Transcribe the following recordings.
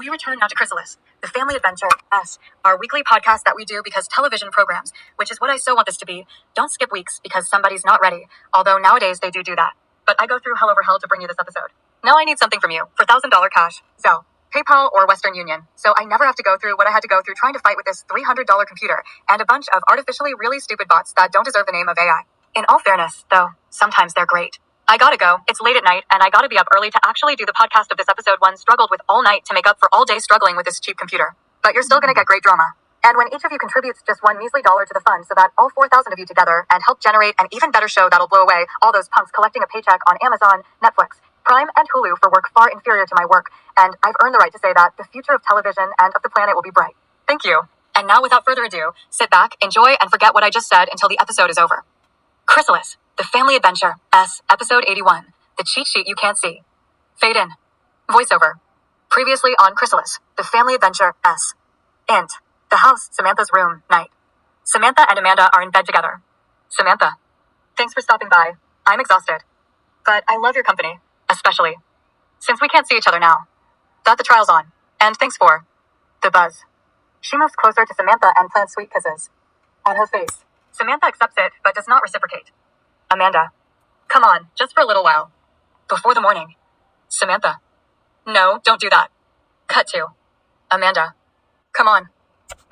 We return now to CHRYSALIS, the family adventure, our weekly podcast that we do because television programs, which is what I so want this to be, don't skip weeks because somebody's not ready, although nowadays they do that. But I go through hell over hell to bring you this episode. Now I need something from you for $1,000 cash, Zelle, PayPal, or Western Union, so I never have to go through what I had to go through trying to fight with this $300 computer and a bunch of artificially really stupid bots that don't deserve the name of AI. In all fairness, though, sometimes they're great. I gotta go. It's late at night, and I gotta be up early to actually do the podcast of this episode. One struggled with all night to make up for all day struggling with this cheap computer. But you're still gonna get great drama. And when each of you contributes just one measly dollar to the fund so that all 4,000 of you together and help generate an even better show that'll blow away all those punks collecting a paycheck on Amazon, Netflix, Prime, and Hulu for work far inferior to my work, and I've earned the right to say that the future of television and of the planet will be bright. Thank you. And now, without further ado, sit back, enjoy, and forget what I just said until the episode is over. CHRYSALIS, the family adventure, episode 81. The cheat sheet you can't see. Fade in. Voiceover. Previously on CHRYSALIS, the family adventure, int. The house, Samantha's room, night. Samantha and Amanda are in bed together. Samantha. Thanks for stopping by. I'm exhausted. But I love your company, especially since we can't see each other now. That the trial's on. And thanks for the buzz. She moves closer to Samantha and plants sweet kisses on her face. Samantha accepts it, but does not reciprocate. Amanda. Come on, just for a little while. Before the morning. Samantha. No, don't do that. Cut to Amanda. Come on.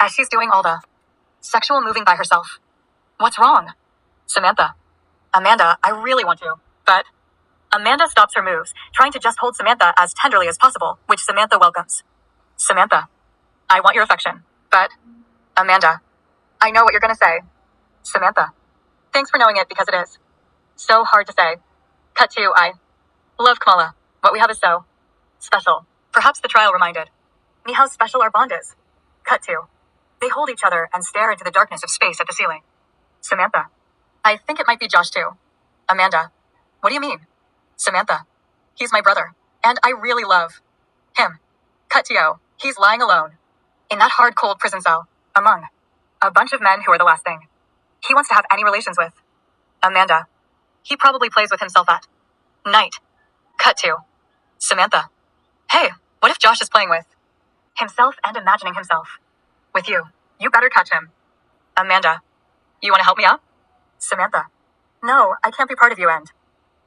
As she's doing all the sexual moving by herself. What's wrong? Samantha. Amanda, I really want to, but Amanda stops her moves, trying to just hold Samantha as tenderly as possible, which Samantha welcomes. Samantha. I want your affection, but Amanda. I know what you're gonna say. Samantha. Thanks for knowing it because it is so hard to say. Cut to I love Kamala. What we have is so special. Perhaps the trial reminded me how special our bond is. Cut to. They hold each other and stare into the darkness of space at the ceiling. Samantha. I think it might be Josh too. Amanda. What do you mean? Samantha. He's my brother, and I really love him. Cut to. He's lying alone in that hard, cold prison cell among a bunch of men who are the last thing he wants to have any relations with. Amanda. He probably plays with himself at night. Cut to Samantha. Hey, what if Josh is playing with himself and imagining himself with you? You better catch him. Amanda. You want to help me out? Samantha. No, I can't be part of you and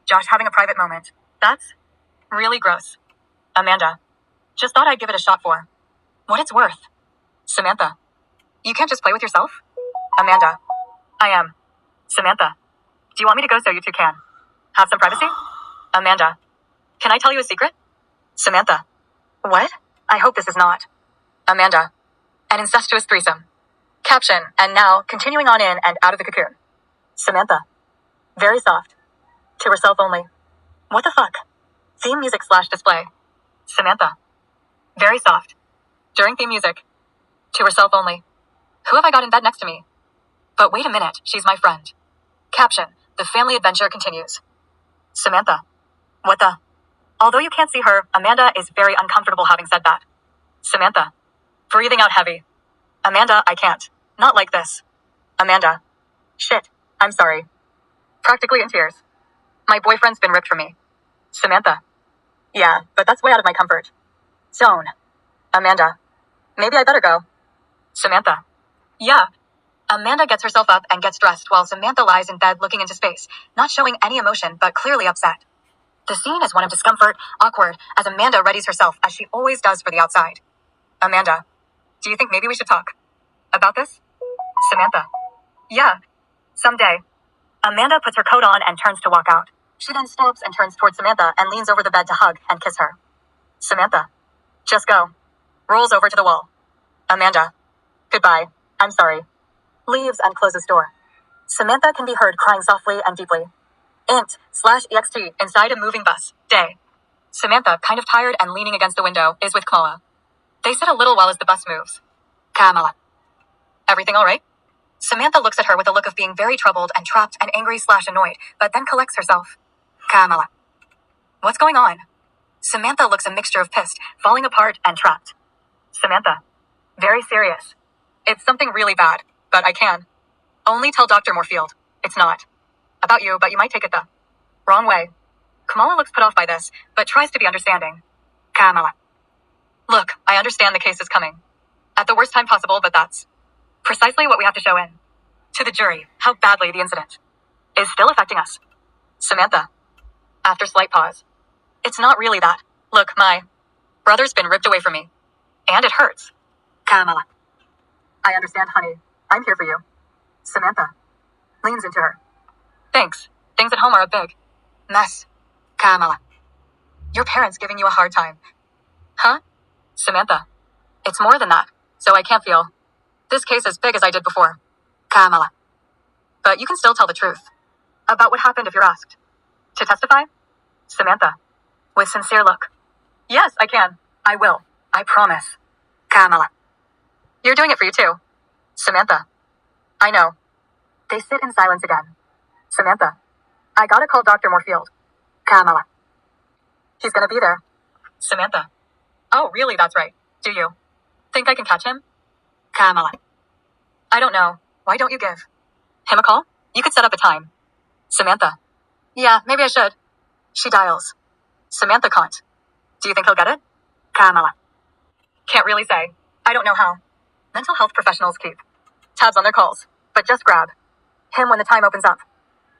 Josh having a private moment. That's really gross. Amanda. Just thought I'd give it a shot for what it's worth. Samantha. You can't just play with yourself? Amanda. I am. Samantha. Do you want me to go so you two can have some privacy? Amanda. Can I tell you a secret? Samantha. What? I hope this is not. Amanda. An incestuous threesome. Caption, and now continuing on in and out of the cocoon. Samantha. Very soft. To herself only. What the fuck? Theme music / display. Samantha. Very soft. During theme music. To herself only. Who have I got in bed next to me? But wait a minute, she's my friend. Caption, the family adventure continues. Samantha. What the? Although you can't see her, Amanda is very uncomfortable having said that. Samantha. Breathing out heavy. Amanda, I can't. Not like this. Amanda. Shit, I'm sorry. Practically in tears. My boyfriend's been ripped from me. Samantha. Yeah, but that's way out of my comfort zone. Amanda. Maybe I better go. Samantha. Yeah. Amanda gets herself up and gets dressed while Samantha lies in bed looking into space, not showing any emotion but clearly upset. The scene is one of discomfort, awkward, as Amanda readies herself as she always does for the outside. Amanda. Do you think maybe we should talk about this? Samantha. Yeah. Someday. Amanda puts her coat on and turns to walk out. She then stops and turns towards Samantha and leans over the bed to hug and kiss her. Samantha. Just go. Rolls over to the wall. Amanda. Goodbye. I'm sorry. Leaves and closes door. Samantha can be heard crying softly and deeply. int/ext inside a moving bus. Day. Samantha, kind of tired and leaning against the window, is with Kamala. They sit a little while as the bus moves. Kamala. Everything all right? Samantha looks at her with a look of being very troubled and trapped and angry / annoyed, but then collects herself. Kamala. What's going on? Samantha looks a mixture of pissed, falling apart, and trapped. Samantha. Very serious. It's something really bad, but I can only tell Dr. Morfield. It's not about you, but you might take it the wrong way. Kamala looks put off by this, but tries to be understanding. Kamala. Look, I understand the case is coming. At the worst time possible, but that's precisely what we have to show in. To the jury, how badly the incident is still affecting us. Samantha. After slight pause. It's not really that. Look, my brother's been ripped away from me. And it hurts. Kamala. I understand, honey. I'm here for you. Samantha. Leans into her. Thanks. Things at home are a big mess. Kamala. Your parents giving you a hard time. Huh? Samantha. It's more than that, so I can't feel this case as big as I did before. Kamala. But you can still tell the truth. About what happened if you're asked. To testify? Samantha. With sincere look. Yes, I can. I will. I promise. Kamala. You're doing it for you too. Samantha. I know. They sit in silence again. Samantha. I gotta call Dr. Morfield. Kamala. He's gonna be there. Samantha. Oh, really? That's right. Do you think I can catch him? Kamala. I don't know. Why don't you give him a call? You could set up a time. Samantha. Yeah, maybe I should. She dials. Samantha can't. Do you think he'll get it? Kamala. Can't really say. I don't know how. Mental health professionals keep tabs on their calls, but just grab him when the time opens up.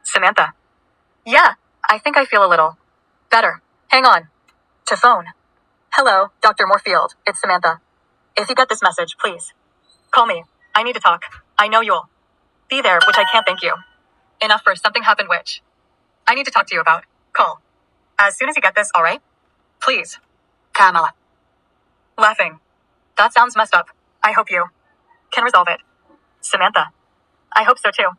Samantha. Yeah, I think I feel a little better. Hang on. To phone. Hello, Dr. Morfield. It's Samantha. If you get this message, please call me. I need to talk. I know you'll be there, which I can't thank you enough for. Something happened which I need to talk to you about. Call as soon as you get this, all right? Please. Kamala. Laughing. That sounds messed up. I hope you can resolve it. Samantha. I hope so too.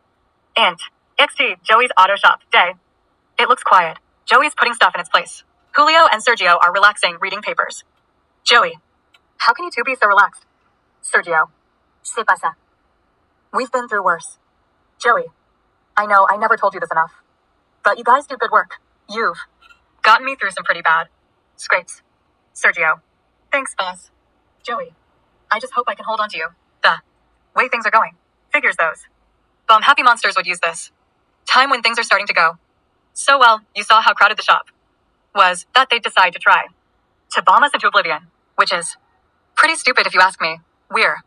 Int. XT. Joey's auto shop. Day. It looks quiet. Joey's putting stuff in its place. Julio and Sergio are relaxing, reading papers. Joey. How can you two be so relaxed? Sergio. Se pasa. We've been through worse. Joey. I know I never told you this enough. But you guys do good work. You've gotten me through some pretty bad scrapes. Sergio. Thanks, boss. Joey. I just hope I can hold on to you. The way things are going. Figures those happy monsters would use this time when things are starting to go so well. You saw how crowded the shop was that they'd decide to try to bomb us into oblivion, which is pretty stupid if you ask me. We're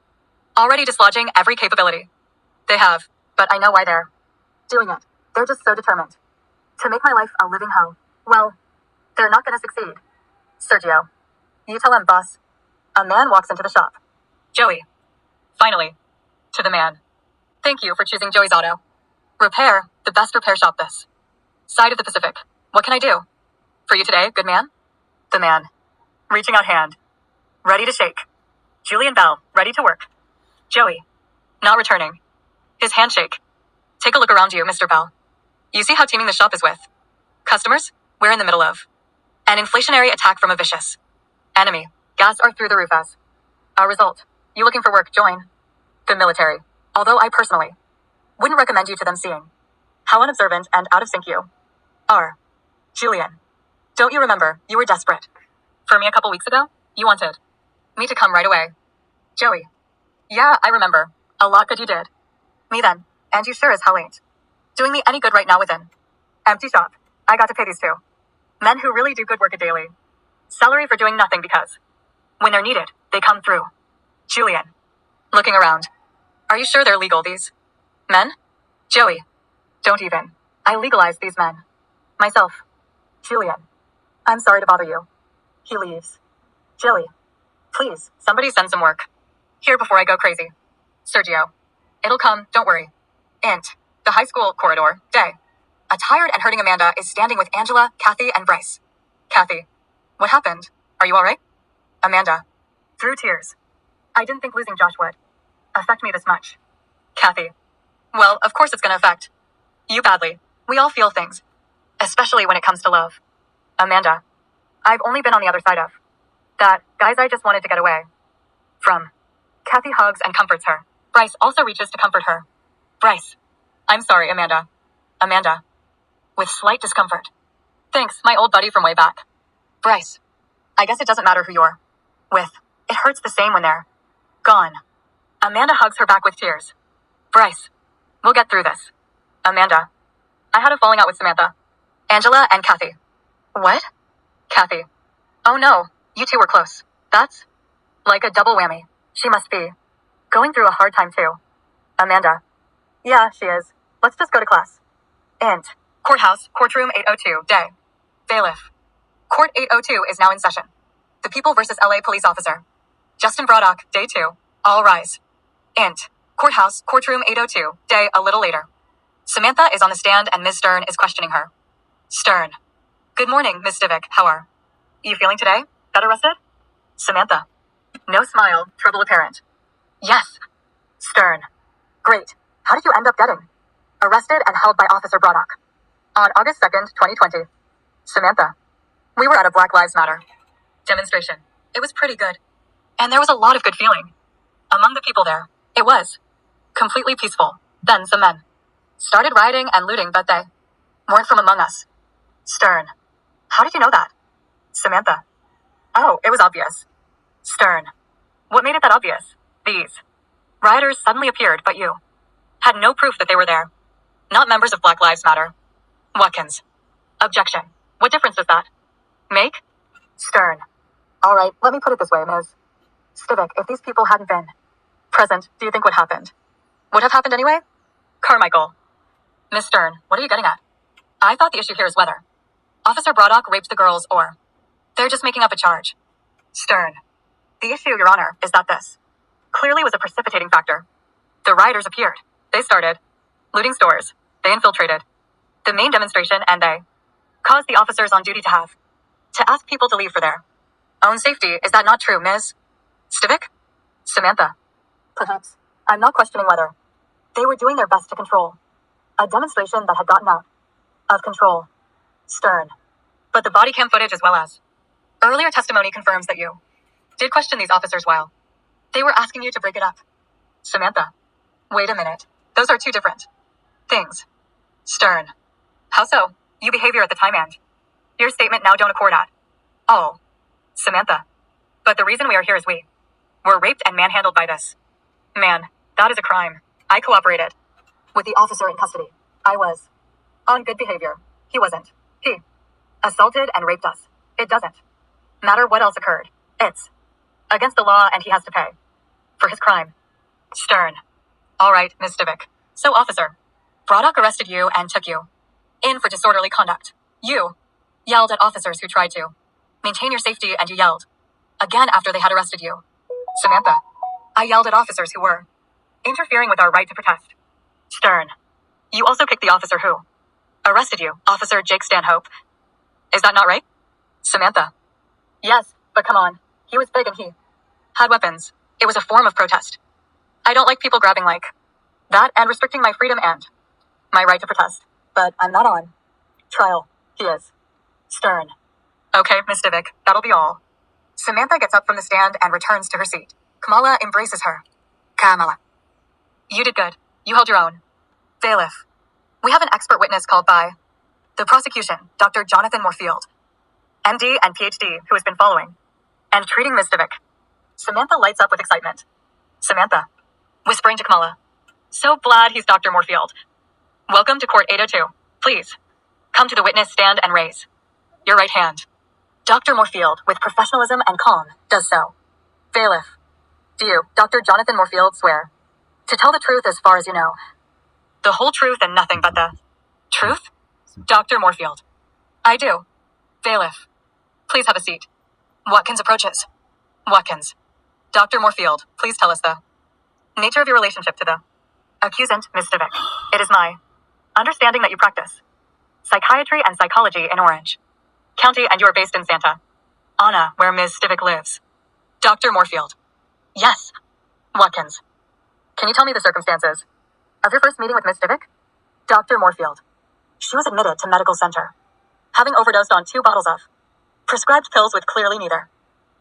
already dislodging every capability they have, but I know why they're doing it. They're just so determined to make my life a living hell. Well, they're not gonna succeed. Sergio. You tell him, boss. A man walks into the shop. Joey. Finally. To the man. Thank you for choosing Joey's Auto Repair, the best repair shop this side of the Pacific. What can I do for you today, good man? The man. Reaching out hand. Ready to shake. Julian Bell, ready to work. Joey. Not returning his handshake. Take a look around you, Mr. Bell. You see how teeming the shop is with customers? We're in the middle of an inflationary attack from a vicious enemy. Gas are through the roof as a result. You looking for work? Join the military. Although I personally wouldn't recommend you to them, seeing how unobservant and out of sync you are. Julian. Don't you remember? You were desperate for me a couple weeks ago? You wanted me to come right away. Joey. Yeah, I remember. A lot good you did me then. And you sure as hell ain't doing me any good right now within empty shop. I got to pay these two men who really do good work a daily salary for doing nothing because when they're needed, they come through. Julian. Looking around. Are you sure they're legal, these men? Joey. Don't even. I legalized these men myself. Julian. I'm sorry to bother you. He leaves. Joey. Please, somebody send some work here before I go crazy. Sergio. It'll come, don't worry. Int. The high school corridor. Day. A tired and hurting Amanda is standing with Angela, Kathy, and Bryce. Kathy. What happened? Are you alright? Amanda. Through tears. I didn't think losing Josh would affect me this much. Kathy. Well, of course it's gonna affect you badly. We all feel things. Especially when it comes to love. Amanda. I've only been on the other side of that. Guys, I just wanted to get away from. Kathy hugs and comforts her. Bryce also reaches to comfort her. Bryce. I'm sorry, Amanda. Amanda. With slight discomfort. Thanks, my old buddy from way back. Bryce. I guess it doesn't matter who you're with. It hurts the same when they're gone. Amanda hugs her back with tears. Bryce. We'll get through this. Amanda. I had a falling out with Samantha, Angela, and Kathy. What? Kathy. Oh no, you two were close. That's Like a double whammy. She must be going through a hard time too. Amanda. Yeah, she is. Let's just go to class. Int. Courthouse, courtroom 802, day. Bailiff. Court 802 is now in session. The People versus LA police officer. Justin Bradock, day 2. All rise. Int. Courthouse, courtroom 802, day a little later. Samantha is on the stand and Ms. Stern is questioning her. Stern. Good morning, Ms. Stivic. How are you feeling today? Got arrested? Samantha. No smile, trouble apparent. Yes. Stern. Great. How did you end up getting arrested and held by Officer Bradock? On August 2nd, 2020. Samantha. We were at a Black Lives Matter demonstration. It was pretty good. And there was a lot of good feeling among the people there. It was completely peaceful. Then some men started rioting and looting, but they weren't from among us. Stern. How did you know that? Samantha. Oh, it was obvious. Stern. What made it that obvious? These rioters suddenly appeared, but you had no proof that they were there. Not members of Black Lives Matter. Watkins. Objection. What difference does that make? Stern. All right, let me put it this way, Ms. Stivic. If these people hadn't been present, do you think what happened would have happened anyway? Carmichael. Miss Stern, what are you getting at? I thought the issue here is whether Officer Bradock raped the girls or they're just making up a charge. Stern. The issue, Your Honor, is that this clearly was a precipitating factor. The rioters appeared. They started looting stores. They infiltrated the main demonstration and they caused the officers on duty to ask people to leave for their own safety. Is that not true, Ms. Stivic? Samantha. Perhaps. I'm not questioning whether they were doing their best to control a demonstration that had gotten out of control. Stern. But the body cam footage as well as earlier testimony confirms that you did question these officers while they were asking you to break it up. Samantha. Wait a minute. Those are two different things. Stern. How so? You behavior at the time and your statement now don't accord at all. Samantha. But the reason we are here is we were raped and manhandled by this man. That is a crime. I cooperated with the officer in custody. I was on good behavior. He wasn't. He assaulted and raped us. It doesn't matter what else occurred. It's against the law and he has to pay for his crime. Stern. All right, Ms. Stivic. So, Officer Bradock arrested you and took you in for disorderly conduct. You yelled at officers who tried to maintain your safety and you yelled again after they had arrested you. Samantha. I yelled at officers who were interfering with our right to protest. Stern. You also kicked the officer who arrested you, Officer Jake Stanhope. Is that not right? Samantha. Yes, but come on. He was big and he had weapons. It was a form of protest. I don't like people grabbing like that and restricting my freedom and my right to protest. But I'm not on trial. He is. Stern. Okay, Miss Stivic, that'll be all. Samantha gets up from the stand and returns to her seat. Kamala embraces her. Kamala. You did good. You held your own. Bailiff. We have an expert witness called by the prosecution, Dr. Jonathan Morfield, MD and PhD, who has been following and treating Ms. Stivic. Samantha lights up with excitement. Samantha. Whispering to Kamala. So glad he's Dr. Morfield. Welcome to Court 802. Please come to the witness stand and raise your right hand. Dr. Morfield, with professionalism and calm, does so. Bailiff. Do you, Dr. Jonathan Morfield, swear to tell the truth as far as you know, the whole truth and nothing but the truth? Dr. Morfield. I do. Bailiff. Please have a seat. Watkins approaches. Watkins. Dr. Morfield, please tell us the nature of your relationship to the accusant, Ms. Stivic. It is my understanding that you practice psychiatry and psychology in Orange County and you are based in Santa Ana, where Ms. Stivic lives. Dr. Morfield. Yes. Watkins. Can you tell me the circumstances of your first meeting with Ms. Stivic? Dr. Morfield. She was admitted to medical center, having overdosed on 2 bottles of prescribed pills with clearly neither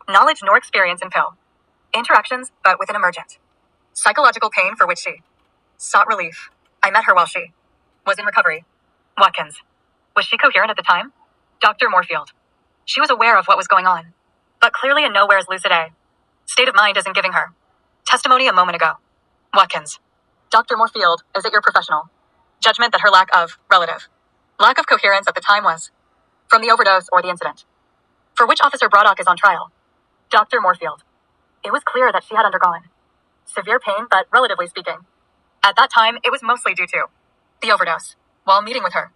knowledge nor experience in pill interactions, but with an emergent psychological pain for which she sought relief. I met her while she was in recovery. Watkins. Was she coherent at the time? Dr. Morfield. She was aware of what was going on, but clearly in nowhere's lucid state of mind isn't giving her testimony a moment ago. Watkins. Dr. Morfield, is it your professional judgment that her lack of coherence at the time was from the overdose or the incident for which Officer Bradock is on trial? Dr. Morfield. It was clear that she had undergone severe pain, but relatively speaking. At that time, it was mostly due to the overdose. While meeting with her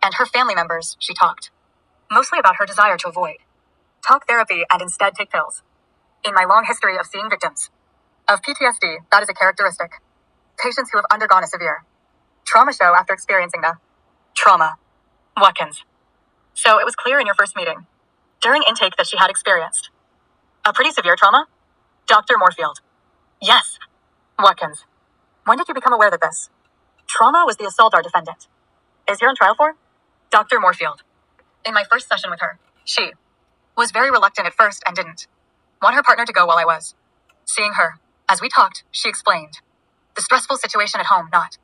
and her family members, she talked mostly about her desire to avoid talk therapy and instead take pills. In my long history of seeing victims of PTSD, that is a characteristic. Patients who have undergone a severe trauma show after experiencing the trauma. Watkins. So it was clear in your first meeting, during intake, that she had experienced a pretty severe trauma? Dr. Morfield. Yes. Watkins. When did you become aware that this trauma was the assault our defendant is here on trial for? Dr. Morfield. In my first session with her, she was very reluctant at first and didn't want her partner to go while I was seeing her. As we talked, she explained the stressful situation at home, not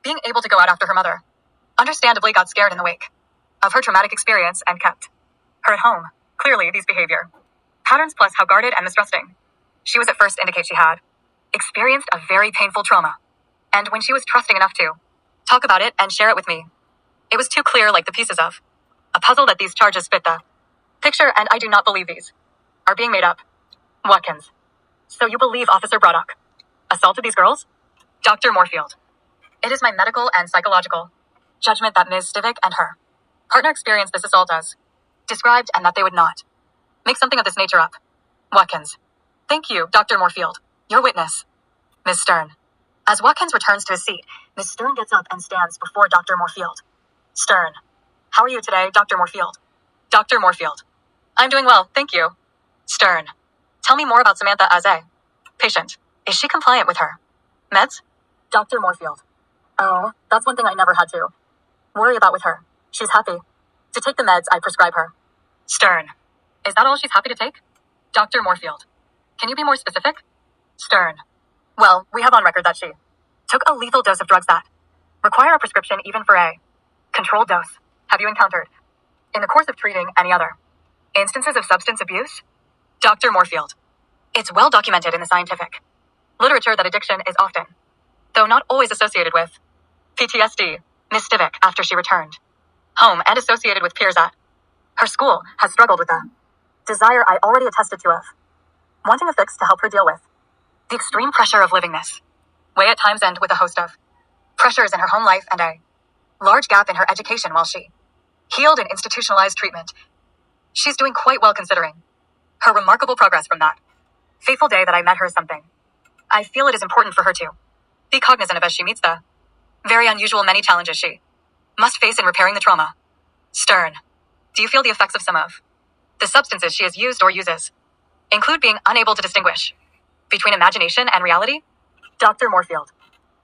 being able to go out after her mother understandably got scared in the wake of her traumatic experience and kept her at home. Clearly, these behavior patterns plus how guarded and mistrusting she was at first indicate she had experienced a very painful trauma. And when she was trusting enough to talk about it and share it with me, it was too clear, like the pieces of a puzzle, that these charges fit the picture, and I do not believe these are being made up. Watkins. So you believe Officer Bradock assaulted these girls? Dr. Morfield. It is my medical and psychological judgment that Ms. Stivic and her partner experienced this assault as described, and that they would not make something of this nature up. Watkins. Thank you, Dr. Morfield. Your witness. Ms. Stern. As Watkins returns to his seat, Ms. Stern gets up and stands before Dr. Morfield. Stern. How are you today, Dr. Morfield? Dr. Morfield. I'm doing well, thank you. Stern. Tell me more about Samantha as a patient. Is she compliant with her meds? Dr. Morfield. Oh, that's one thing I never had to worry about with her. She's happy to take the meds I prescribe her. Stern. Is that all she's happy to take? Dr. Morfield. Can you be more specific? Stern. Well, we have on record that she took a lethal dose of drugs that require a prescription even for a controlled dose. Have you encountered, in the course of treating, any other instances of substance abuse? Dr. Morfield. It's well documented in the scientific literature that addiction is often, though not always, associated with PTSD. Miss Stivic, after she returned home and associated with peers at her school, has struggled with the desire I already attested to of wanting a fix to help her deal with the extreme pressure of living this way at times, and with a host of pressures in her home life and a large gap in her education while she healed in institutionalized treatment. She's doing quite well considering her remarkable progress from that fateful day that I met her. Something I feel it is important for her to be cognizant of as she meets the very unusual many challenges she must face in repairing the trauma. Stern. Do you feel the effects of some of the substances she has used or uses include being unable to distinguish between imagination and reality? Dr. Morfield.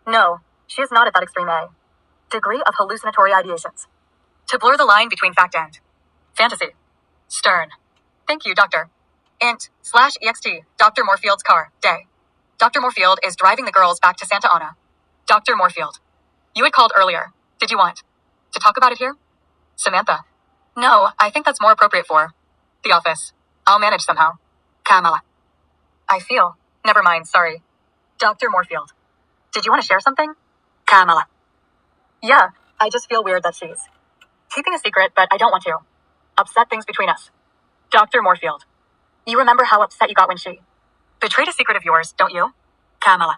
No, she is not at that extreme a degree of hallucinatory ideations to blur the line between fact and fantasy. Stern. Thank you, Dr. Int/EXT. Dr. Morfield's car. Day. Dr. Morfield is driving the girls back to Santa Ana. Dr. Morfield. You had called earlier. Did you want to talk about it here? Samantha. No, I think that's more appropriate for the office. I'll manage somehow. Kamala. I feel. Never mind, sorry. Dr. Morfield. Did you want to share something? Kamala. Yeah, I just feel weird that she's keeping a secret, but I don't want to upset things between us. Dr. Morfield. You remember how upset you got when she betrayed a secret of yours, don't you? Kamala.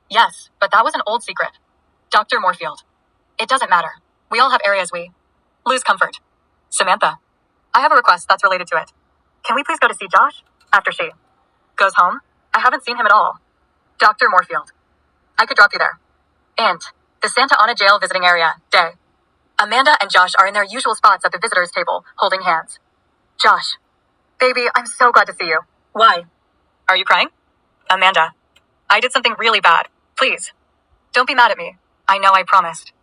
Yes, but that was an old secret. Dr. Morfield. It doesn't matter. We all have areas we lose comfort. Samantha. I have a request that's related to it. Can we please go to see Josh after she goes home? I haven't seen him at all. Dr. Morfield. I could drop you there. Int. The Santa Ana jail visiting area. Day. Amanda and Josh are in their usual spots at the visitors table, holding hands. Josh. Baby, I'm so glad to see you. Why? Are you crying? Amanda. I did something really bad. Please. Don't be mad at me. I know I promised.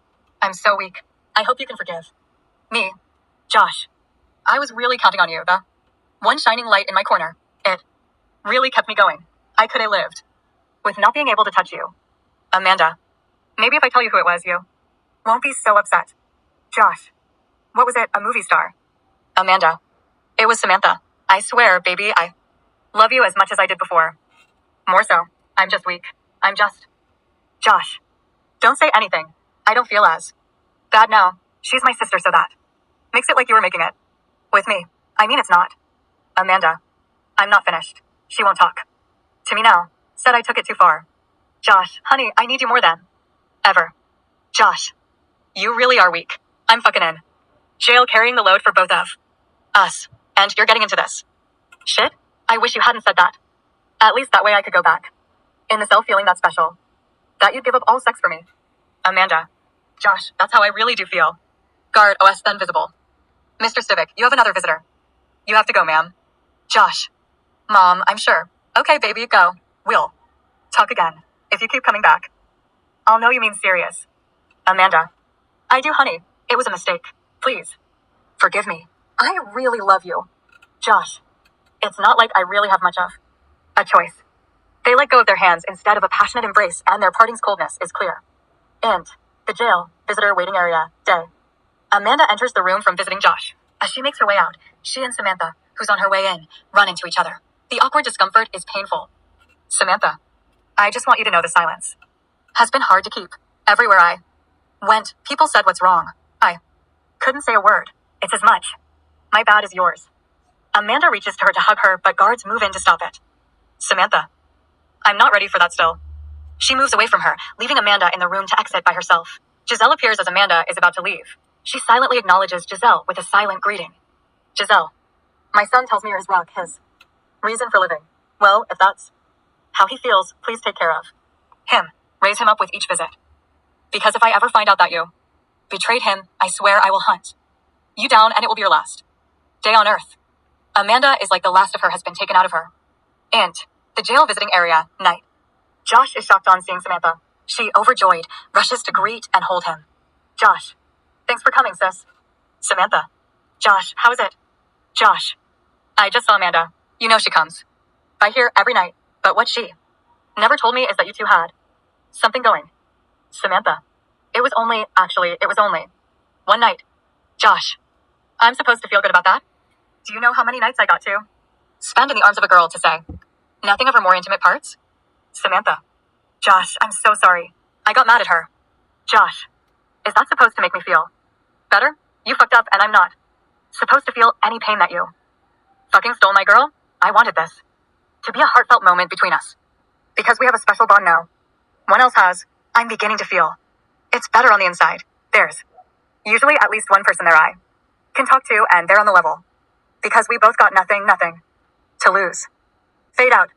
I'm so weak. I hope you can forgive me. Josh. I was really counting on you, the one shining light in my corner. It really kept me going. I could have lived with not being able to touch you. Amanda. Maybe if I tell you who it was, you won't be so upset. Josh. What was it, a movie star? Amanda. It was Samantha. I swear, baby, I love you as much as I did before. More so. I'm just weak. I'm just... Josh. Don't say anything. I don't feel as bad now. She's my sister, so that makes it like you were making it with me. I mean, it's not. Amanda. I'm not finished. She won't talk. to me now. Said I took it too far. Josh, honey, I need you more than ever. Josh, you really are weak. I'm fucking in. Jail carrying the load for both of us. And you're getting into this. Shit? I wish you hadn't said that. At least that way I could go back. In the cell feeling that special. That you'd give up all sex for me. Amanda. Josh, that's how I really do feel. Guard, OS then visible. Mr. Stivic, you have another visitor. You have to go, ma'am. Josh. Mom, I'm sure. Okay, baby, go. We'll talk again. If you keep coming back. I'll know you mean serious. Amanda. I do, honey. It was a mistake. Please. Forgive me. I really love you. Josh. It's not like I really have much of a choice. They let go of their hands instead of a passionate embrace, and their parting's coldness is clear. And the jail, visitor waiting area, day. Amanda enters the room from visiting Josh. As she makes her way out, she and Samantha, who's on her way in, run into each other. The awkward discomfort is painful. Samantha. I just want you to know the silence has been hard to keep. Everywhere I went, people said what's wrong. I couldn't say a word. It's as much my bad as yours. Amanda reaches to her to hug her, but guards move in to stop it. Samantha. I'm not ready for that still. She moves away from her, leaving Amanda in the room to exit by herself. Giselle appears as Amanda is about to leave. She silently acknowledges Giselle with a silent greeting. Giselle. My son tells me you're his rock, his reason for living. Well, if that's how he feels, please take care of him. Raise him up with each visit. Because if I ever find out that you betrayed him, I swear I will hunt you down and it will be your last day on earth. Amanda is like the last of her has been taken out of her. And the jail visiting area, night. Josh is shocked on seeing Samantha. She, overjoyed, rushes to greet and hold him. Josh. Thanks for coming, sis. Samantha. Josh, how is it? Josh. I just saw Amanda. You know she comes by here every night, but what she never told me is that you two had something going. Samantha. It was only one night. Josh. I'm supposed to feel good about that? Do you know how many nights I got to spend in the arms of a girl to say nothing of her more intimate parts? Samantha. Josh, I'm so sorry. I got mad at her. Josh. Is that supposed to make me feel better? You fucked up and I'm not supposed to feel any pain that you fucking stole my girl? I wanted this to be a heartfelt moment between us. Because we have a special bond now. One else has. I'm beginning to feel it's better on the inside. There's usually at least one person there I can talk to, and they're on the level. Because we both got nothing to lose. Fade out.